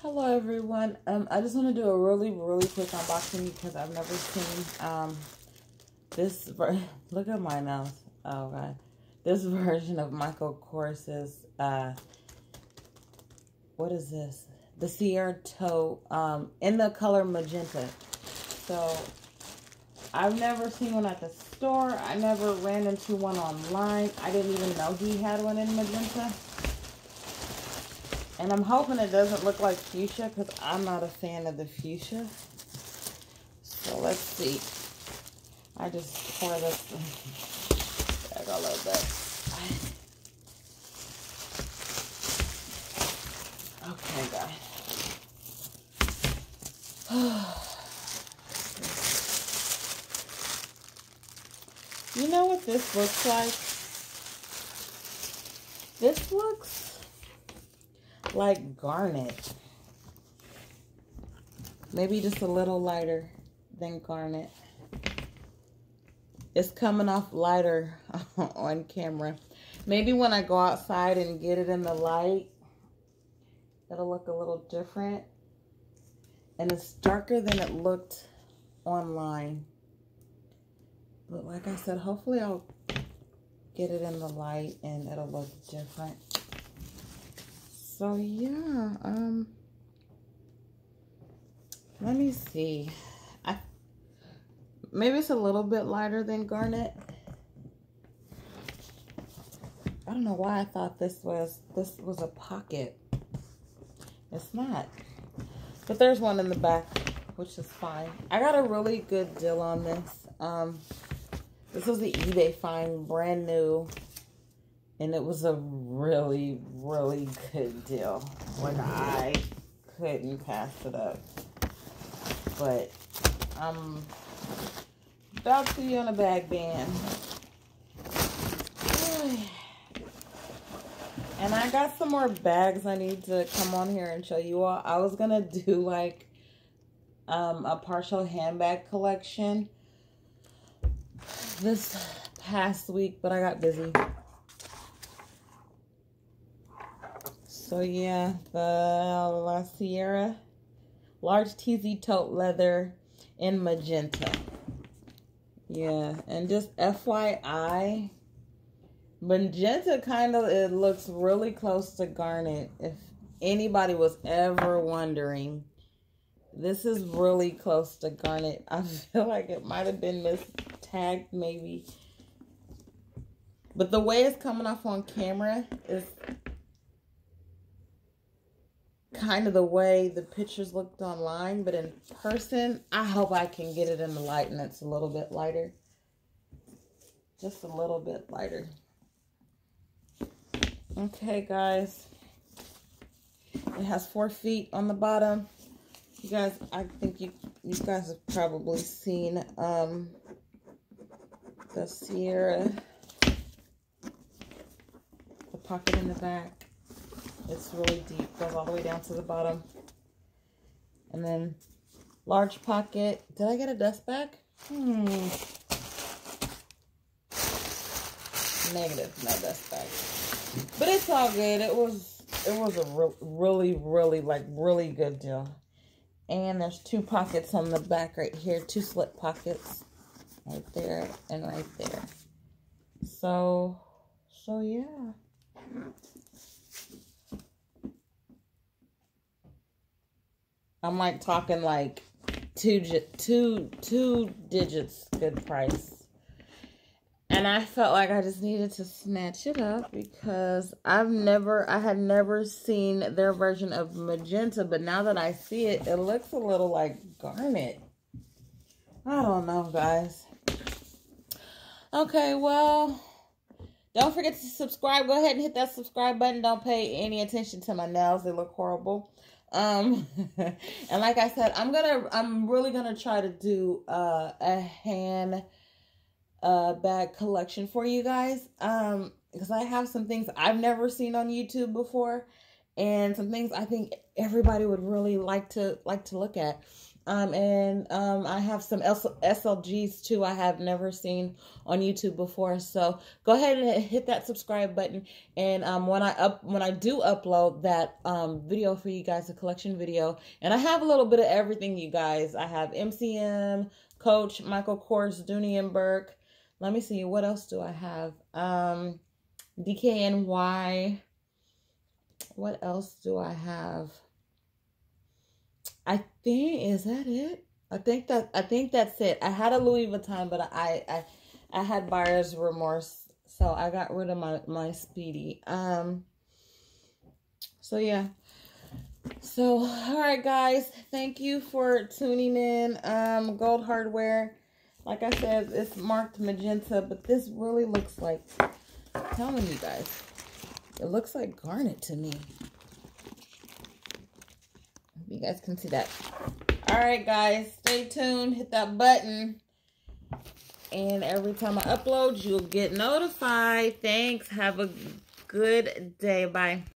Hello everyone. I just want to do a really quick unboxing because I've never seen this. Look at my nose. Oh god, this version of Michael Kors's what is this? The Ciara Tote in the color magenta. So I've never seen one at the store. I never ran into one online. I didn't even know he had one in magenta. And I'm hoping it doesn't look like fuchsia because I'm not a fan of the fuchsia. So let's see. I just pour this bag a little bit. Okay, guys. You know what this looks like? This looks like garnet. Maybe just a little lighter than garnet. It's coming off lighter on camera. Maybe when I go outside and get it in the light, it'll look a little different. And it's darker than it looked online. But like I said, hopefully I'll get it in the light and it'll look different. So yeah, let me see. Maybe it's a little bit lighter than garnet. I don't know why I thought this was a pocket. It's not. But there's one in the back, which is fine. I got a really good deal on this. This was the eBay find, brand new. And it was a really good deal. Like, I couldn't pass it up. But I'm about to be on a bag ban. And I got some more bags I need to come on here and show you all. I was going to do like a partial handbag collection this past week, but I got busy. So yeah, the La Ciara large TZ tote leather in magenta. Yeah, and just FYI, magenta it looks really close to garnet. If anybody was ever wondering, this is really close to garnet. I feel like it might have been mistagged maybe. But the way it's coming off on camera is kind of the way the pictures looked online, but in person, I hope I can get it in the light and it's a little bit lighter. Just a little bit lighter. Okay, guys. It has 4 feet on the bottom. You guys, I think you guys have probably seen the Ciara, the pocket in the back. It's really deep, goes all the way down to the bottom. And then large pocket. Did I get a dust bag? Negative, no dust bag. But it's all good. It was a really good deal. And there's 2 pockets on the back right here, 2 slip pockets right there and right there. So yeah. I'm like talking like two digits good price. And I felt like I just needed to snatch it up because I had never seen their version of magenta, but now that I see it, it looks a little like garnet. I don't know, guys. Okay, well, don't forget to subscribe. Go ahead and hit that subscribe button. Don't pay any attention to my nails. They look horrible. And like I said, I'm really gonna try to do a hand bag collection for you guys, because I have some things I've never seen on YouTube before, and some things I think everybody would really like to look at. I have some SLGs too I have never seen on YouTube before. So go ahead and hit that subscribe button. And when I do upload that video for you guys, a collection video, and I have a little bit of everything, you guys. I have MCM, Coach, Michael Kors, Dooney and Burke. Let me see, what else do I have? DKNY. What else do I have? I think, is that it? I think that's it. I had a Louis Vuitton, but I had buyer's remorse, so I got rid of my Speedy. So yeah. So all right, guys, thank you for tuning in. Gold hardware, like I said, it's marked magenta, but this really looks like, I'm telling you guys, it looks like garnet to me. You guys can see that. All right, guys, stay tuned. Hit that button. And every time I upload, you'll get notified. Thanks. Have a good day. Bye.